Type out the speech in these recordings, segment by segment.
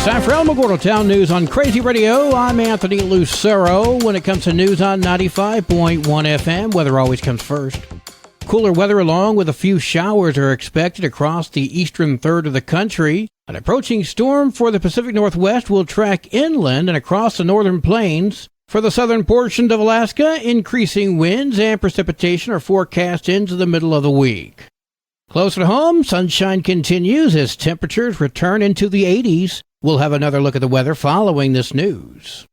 Time for Alamogordo Town News on Crazy Radio. I'm Anthony Lucero. When it comes to news on 95.1 FM, weather always comes first. Cooler weather along with a few showers are expected across the eastern third of the country. An approaching storm for the Pacific Northwest will track inland and across the northern plains. For the southern portion of Alaska, increasing winds and precipitation are forecast into the middle of the week. Closer to home, sunshine continues as temperatures return into the 80s. We'll have another look at the weather following this news.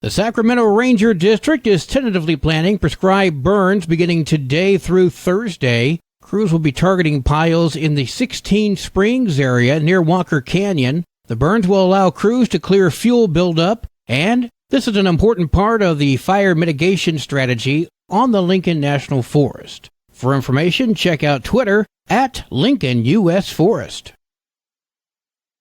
The Sacramento Ranger District is tentatively planning prescribed burns beginning today through Thursday. Crews will be targeting piles in the 16 Springs area near Walker Canyon. The burns will allow crews to clear fuel buildup, and this is an important part of the fire mitigation strategy on the Lincoln National Forest. For information, check out Twitter at Lincoln US Forest.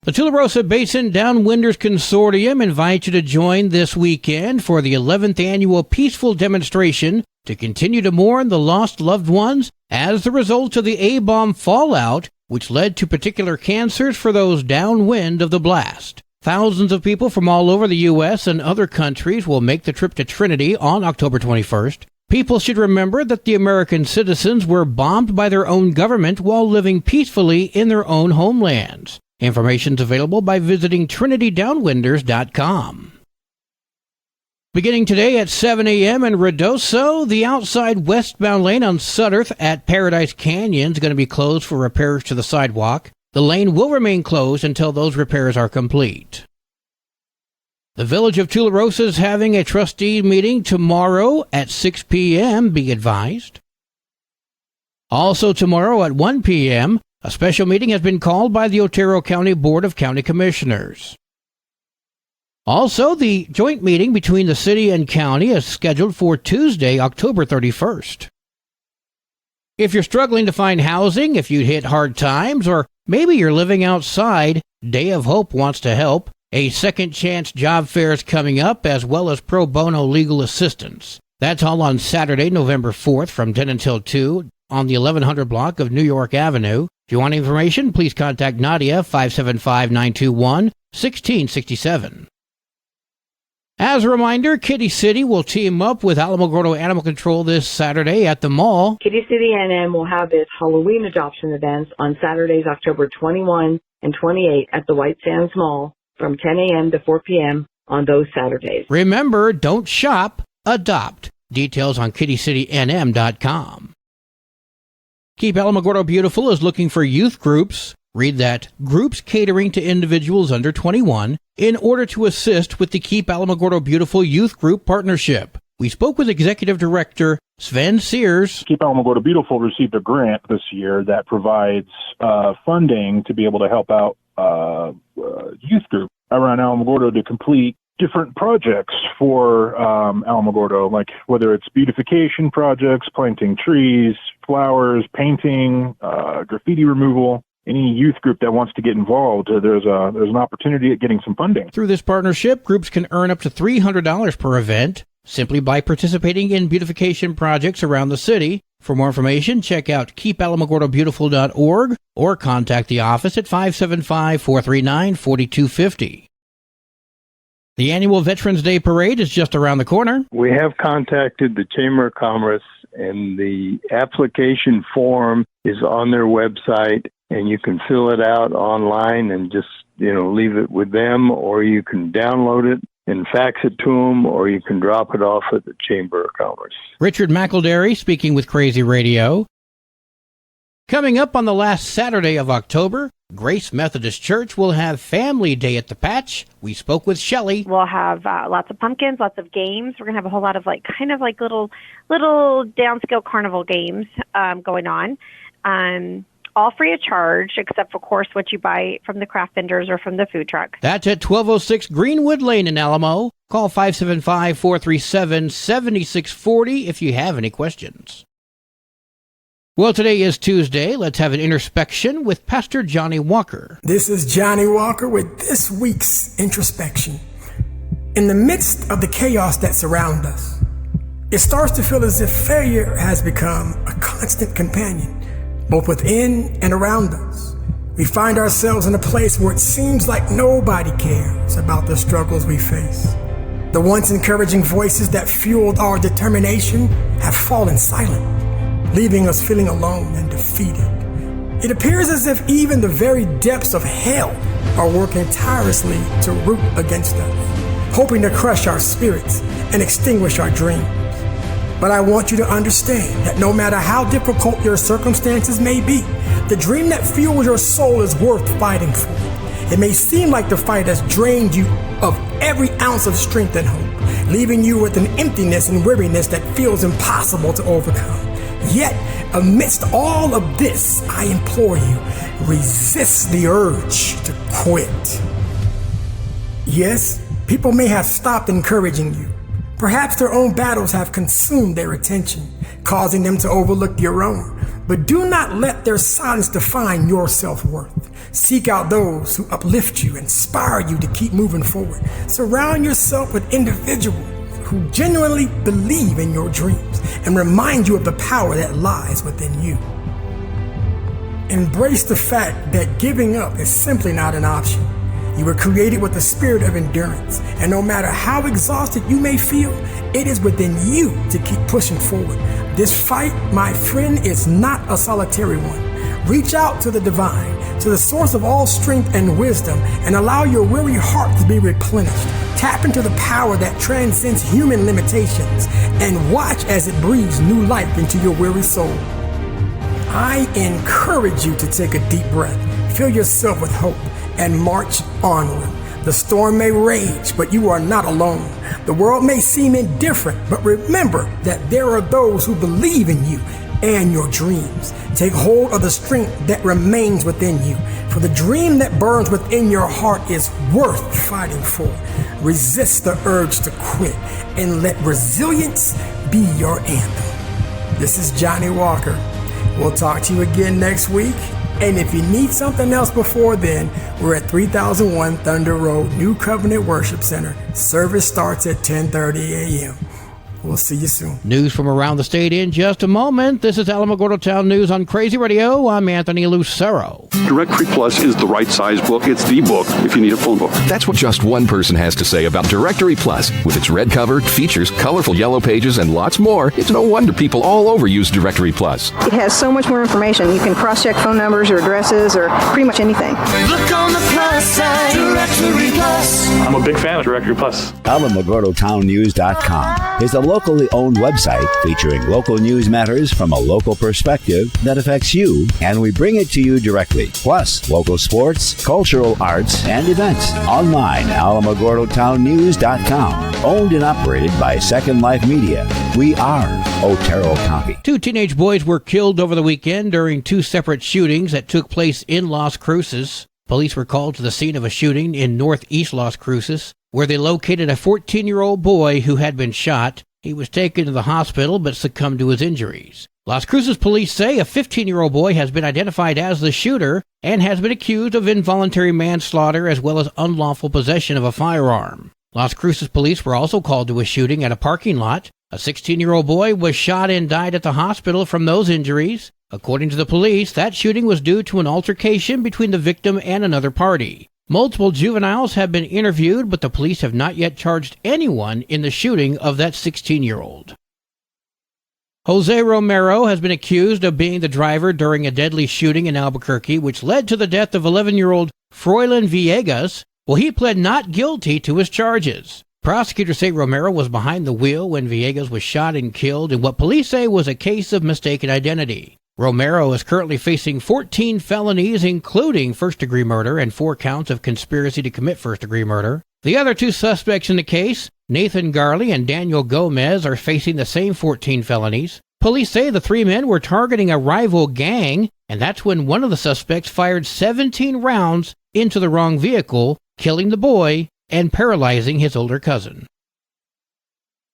The Tularosa Basin Downwinders Consortium invites you to join this weekend for the 11th annual peaceful demonstration to continue to mourn the lost loved ones as the result of the A-bomb fallout, which led to particular cancers for those downwind of the blast. Thousands of people from all over the U.S. and other countries will make the trip to Trinity on October 21st. People should remember that the American citizens were bombed by their own government while living peacefully in their own homelands. Information's available by visiting trinitydownwinders.com. Beginning today at 7 a.m. in Ruidoso, the outside westbound lane on Sutterth at Paradise Canyon is going to be closed for repairs to the sidewalk. The lane will remain closed until those repairs are complete. The Village of Tularosa is having a trustee meeting tomorrow at 6 p.m., be advised. Also tomorrow at 1 p.m., a special meeting has been called by the Otero County Board of County Commissioners. Also, the joint meeting between the city and county is scheduled for Tuesday, October 31st. If you're struggling to find housing, if you hit hard times, or maybe you're living outside, Day of Hope wants to help. A second chance job fair is coming up, as well as pro bono legal assistance. That's all on Saturday, November 4th from 10 until 2 on the 1100 block of New York Avenue. If you want information, please contact Nadia, 575-921-1667. As a reminder, Kitty City will team up with Alamogordo Animal Control this Saturday at the mall. Kitty City NM will have its Halloween adoption events on Saturdays, October 21 and 28 at the White Sands Mall from 10 a.m. to 4 p.m. on those Saturdays. Remember, don't shop, adopt. Details on kittycitynm.com. Keep Alamogordo Beautiful is looking for youth groups. Read that, groups catering to individuals under 21 in order to assist with the Keep Alamogordo Beautiful Youth Group Partnership. We spoke with Executive Director Sven Sears. Keep Alamogordo Beautiful received a grant this year that provides funding to be able to help out youth groups around Alamogordo to complete different projects for Alamogordo, like whether it's beautification projects, planting trees, flowers, painting, graffiti removal. Any youth group that wants to get involved, there's an opportunity at getting some funding. Through this partnership, groups can earn up to $300 per event simply by participating in beautification projects around the city. For more information, check out keepalamogordobeautiful.org or contact the office at 575-439-4250. The annual Veterans Day Parade is just around the corner. We have contacted the Chamber of Commerce, and the application form is on their website, and you can fill it out online and just, leave it with them, or you can download it and fax it to them, or you can drop it off at the Chamber of Commerce. Richard McElderry speaking with Crazy Radio. Coming up on the last Saturday of October, Grace Methodist Church will have Family Day at the Patch. We spoke with Shelley. We'll have lots of pumpkins, lots of games. We're going to have a whole lot of little downscale carnival games going on. All free of charge, except, of course, what you buy from the craft vendors or from the food truck. That's at 1206 Greenwood Lane in Alamo. Call 575-437-7640 if you have any questions. Well, today is Tuesday. Let's have an introspection with Pastor Johnny Walker. This is Johnny Walker with this week's introspection. In the midst of the chaos that surrounds us, it starts to feel as if failure has become a constant companion, both within and around us. We find ourselves in a place where it seems like nobody cares about the struggles we face. The once encouraging voices that fueled our determination have fallen silent, leaving us feeling alone and defeated. It appears as if even the very depths of hell are working tirelessly to root against us, hoping to crush our spirits and extinguish our dreams. But I want you to understand that no matter how difficult your circumstances may be, the dream that fuels your soul is worth fighting for. It may seem like the fight has drained you of every ounce of strength and hope, leaving you with an emptiness and weariness that feels impossible to overcome. Yet, amidst all of this, I implore you, resist the urge to quit. Yes, people may have stopped encouraging you. Perhaps their own battles have consumed their attention, causing them to overlook your own. But do not let their silence define your self-worth. Seek out those who uplift you, inspire you to keep moving forward. Surround yourself with individuals who genuinely believe in your dreams and remind you of the power that lies within you. Embrace the fact that giving up is simply not an option. You were created with a spirit of endurance, and no matter how exhausted you may feel, it is within you to keep pushing forward. This fight, my friend, is not a solitary one. Reach out to the divine, to the source of all strength and wisdom, and allow your weary heart to be replenished. Tap into the power that transcends human limitations, and watch as it breathes new life into your weary soul. I encourage you to take a deep breath, fill yourself with hope, and march onward. The storm may rage, but you are not alone. The world may seem indifferent, but remember that there are those who believe in you and your dreams. Take hold of the strength that remains within you, for the dream that burns within your heart is worth fighting for. Resist the urge to quit and let resilience be your anthem. This is Johnny Walker. We'll talk to you again next week. And if you need something else before then, we're at 3001 Thunder Road, New Covenant Worship Center. Service starts at 10:30 a.m. We'll see you soon. News from around the state in just a moment. This is Alamogordo Town News on Crazy Radio. I'm Anthony Lucero. Directory Plus is the right size book. It's the book if you need a phone book. That's what just one person has to say about Directory Plus. With its red cover, features, colorful yellow pages, and lots more, it's no wonder people all over use Directory Plus. It has so much more information. You can cross-check phone numbers or addresses or pretty much anything. Look on the plus side, Directory Plus. I'm a big fan of Directory Plus. AlamogordoTownNews.com is a locally owned website featuring local news matters from a local perspective that affects you, and we bring it to you directly. Plus, local sports, cultural arts, and events. Online, AlamogordoTownNews.com. Owned and operated by Second Life Media. We are Otero County. 2 teenage boys were killed over the weekend during 2 separate shootings that took place in Las Cruces. Police were called to the scene of a shooting in northeast Las Cruces, where they located a 14-year-old boy who had been shot. He was taken to the hospital but succumbed to his injuries. Las Cruces police say a 15-year-old boy has been identified as the shooter and has been accused of involuntary manslaughter as well as unlawful possession of a firearm. Las Cruces police were also called to a shooting at a parking lot. A 16-year-old boy was shot and died at the hospital from those injuries. According to the police, that shooting was due to an altercation between the victim and another party. Multiple juveniles have been interviewed, but the police have not yet charged anyone in the shooting of that 16-year-old. Jose Romero has been accused of being the driver during a deadly shooting in Albuquerque, which led to the death of 11-year-old Froylan Villegas. Well, he pled not guilty to his charges. Prosecutors say Romero was behind the wheel when Villegas was shot and killed in what police say was a case of mistaken identity. Romero is currently facing 14 felonies, including first-degree murder and 4 counts of conspiracy to commit first-degree murder. The other 2 suspects in the case, Nathan Garley and Daniel Gomez, are facing the same 14 felonies. Police say the 3 men were targeting a rival gang, and that's when one of the suspects fired 17 rounds into the wrong vehicle, killing the boy and paralyzing his older cousin.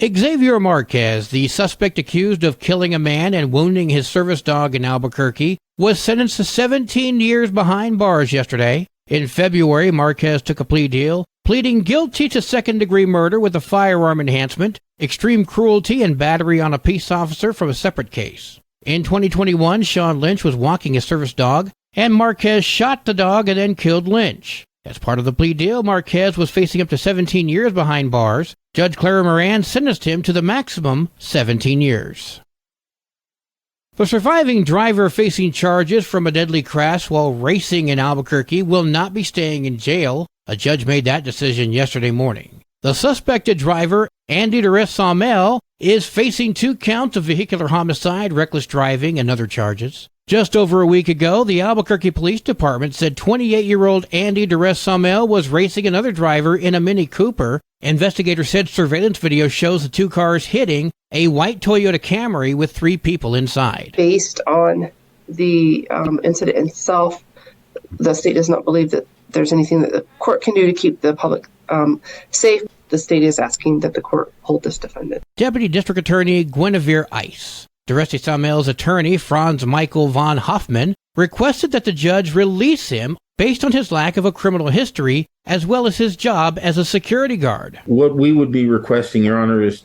Xavier Marquez, the suspect accused of killing a man and wounding his service dog in Albuquerque, was sentenced to 17 years behind bars yesterday. In February, Marquez took a plea deal, pleading guilty to second-degree murder with a firearm enhancement, extreme cruelty, and battery on a peace officer from a separate case. In 2021, Sean Lynch was walking his service dog and Marquez shot the dog and then killed Lynch. As part of the plea deal, Marquez was facing up to 17 years behind bars. Judge Clara Moran sentenced him to the maximum 17 years. The surviving driver facing charges from a deadly crash while racing in Albuquerque will not be staying in jail. A judge made that decision yesterday morning. The suspected driver, Andy Durez-Saumel, is facing 2 counts of vehicular homicide, reckless driving, and other charges. Just over a week ago, the Albuquerque Police Department said 28-year-old Andy Durez-Saumel was racing another driver in a Mini Cooper. Investigators said surveillance video shows the 2 cars hitting a white Toyota Camry with 3 people inside. Based on the incident itself, the state does not believe that there's anything that the court can do to keep the public safe. The state is asking that the court hold this defendant. Deputy District Attorney Guinevere Ice. Durez-Saumel's attorney, Franz Michael von Hoffman, requested that the judge release him based on his lack of a criminal history, as well as his job as a security guard. What we would be requesting, Your Honor, is,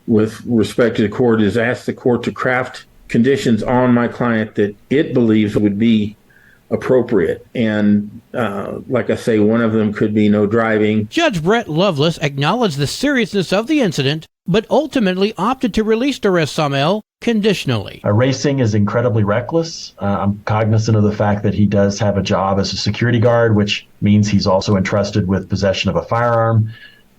with respect to the court, is ask the court to craft conditions on my client that it believes would be appropriate. And like I say, one of them could be no driving. Judge Brett Lovelace acknowledged the seriousness of the incident, but ultimately opted to release Durez-Saumel conditionally. Racing is incredibly reckless. I'm cognizant of the fact that he does have a job as a security guard, which means he's also entrusted with possession of a firearm.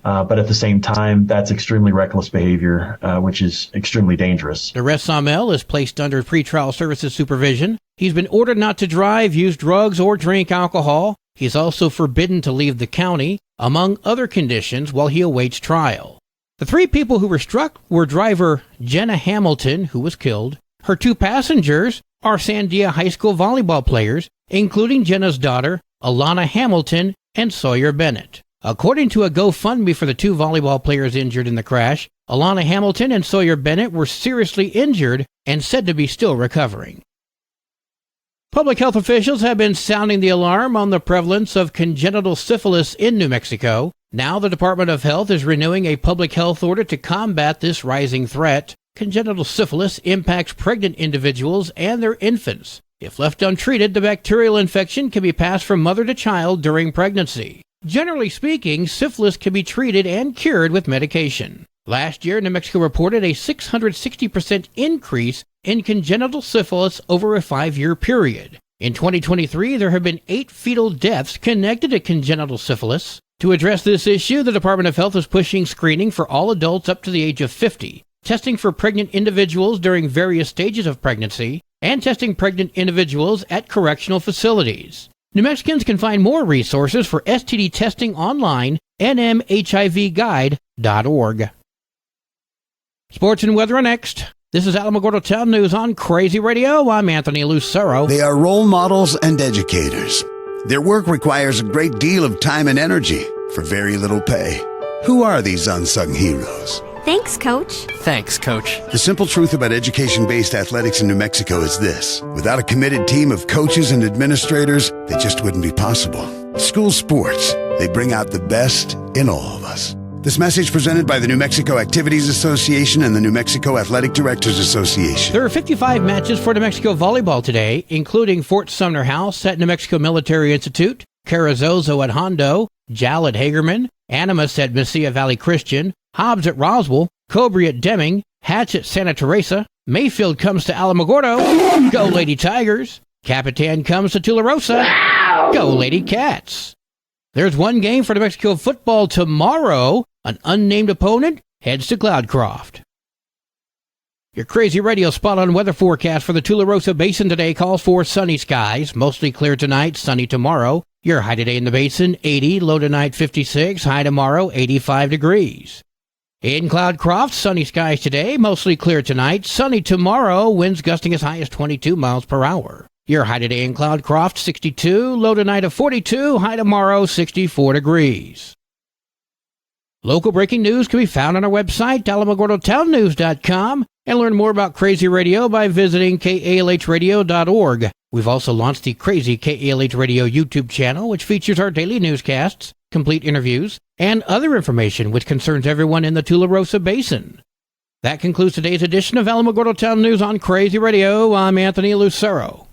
But at the same time, that's extremely reckless behavior, which is extremely dangerous. Durez-Saumel is placed under pretrial services supervision. He's been ordered not to drive, use drugs, or drink alcohol. He's also forbidden to leave the county, among other conditions, while he awaits trial. The 3 people who were struck were driver Jenna Hamilton, who was killed. Her 2 passengers are Sandia High School volleyball players, including Jenna's daughter, Alana Hamilton, and Sawyer Bennett. According to a GoFundMe for the 2 volleyball players injured in the crash, Alana Hamilton and Sawyer Bennett were seriously injured and said to be still recovering. Public health officials have been sounding the alarm on the prevalence of congenital syphilis in New Mexico. Now the Department of Health is renewing a public health order to combat this rising threat. Congenital syphilis impacts pregnant individuals and their infants. If left untreated, the bacterial infection can be passed from mother to child during pregnancy. Generally speaking, syphilis can be treated and cured with medication. Last year, New Mexico reported a 660% increase in congenital syphilis over a 5-year period. In 2023, there have been 8 fetal deaths connected to congenital syphilis. To address this issue, the Department of Health is pushing screening for all adults up to the age of 50, testing for pregnant individuals during various stages of pregnancy, and testing pregnant individuals at correctional facilities. New Mexicans can find more resources for STD testing online, nmhivguide.org. Sports and weather are next. This is Alamogordo Town News on Crazy Radio. I'm Anthony Lucero. They are role models and educators. Their work requires a great deal of time and energy for very little pay. Who are these unsung heroes? Thanks, Coach. Thanks, Coach. The simple truth about education-based athletics in New Mexico is this. Without a committed team of coaches and administrators, that just wouldn't be possible. School sports, they bring out the best in all of us. This message presented by the New Mexico Activities Association and the New Mexico Athletic Directors Association. There are 55 matches for New Mexico volleyball today, including Fort Sumner House at New Mexico Military Institute, Carrizozo at Hondo, Jal at Hagerman, Animas at Mesilla Valley Christian, Hobbs at Roswell, Cobry at Deming, Hatch at Santa Teresa, Mayfield comes to Alamogordo, go Lady Tigers, Capitan comes to Tularosa, go Lady Cats. There's one game for New Mexico football tomorrow. An unnamed opponent heads to Cloudcroft. Your Crazy Radio spot-on weather forecast for the Tularosa Basin today calls for sunny skies, mostly clear tonight, sunny tomorrow. Your high today in the basin, 80, low tonight 56, high tomorrow 85 degrees. In Cloudcroft, sunny skies today, mostly clear tonight, sunny tomorrow, winds gusting as high as 22 miles per hour. Your high today in Cloudcroft, 62, low tonight of 42, high tomorrow 64 degrees. Local breaking news can be found on our website, alamogordotownnews.com, and learn more about Crazy Radio by visiting kalhradio.org. We've also launched the Crazy KALH Radio YouTube channel, which features our daily newscasts, complete interviews, and other information which concerns everyone in the Tularosa Basin. That concludes today's edition of Alamogordo Town News on Crazy Radio. I'm Anthony Lucero.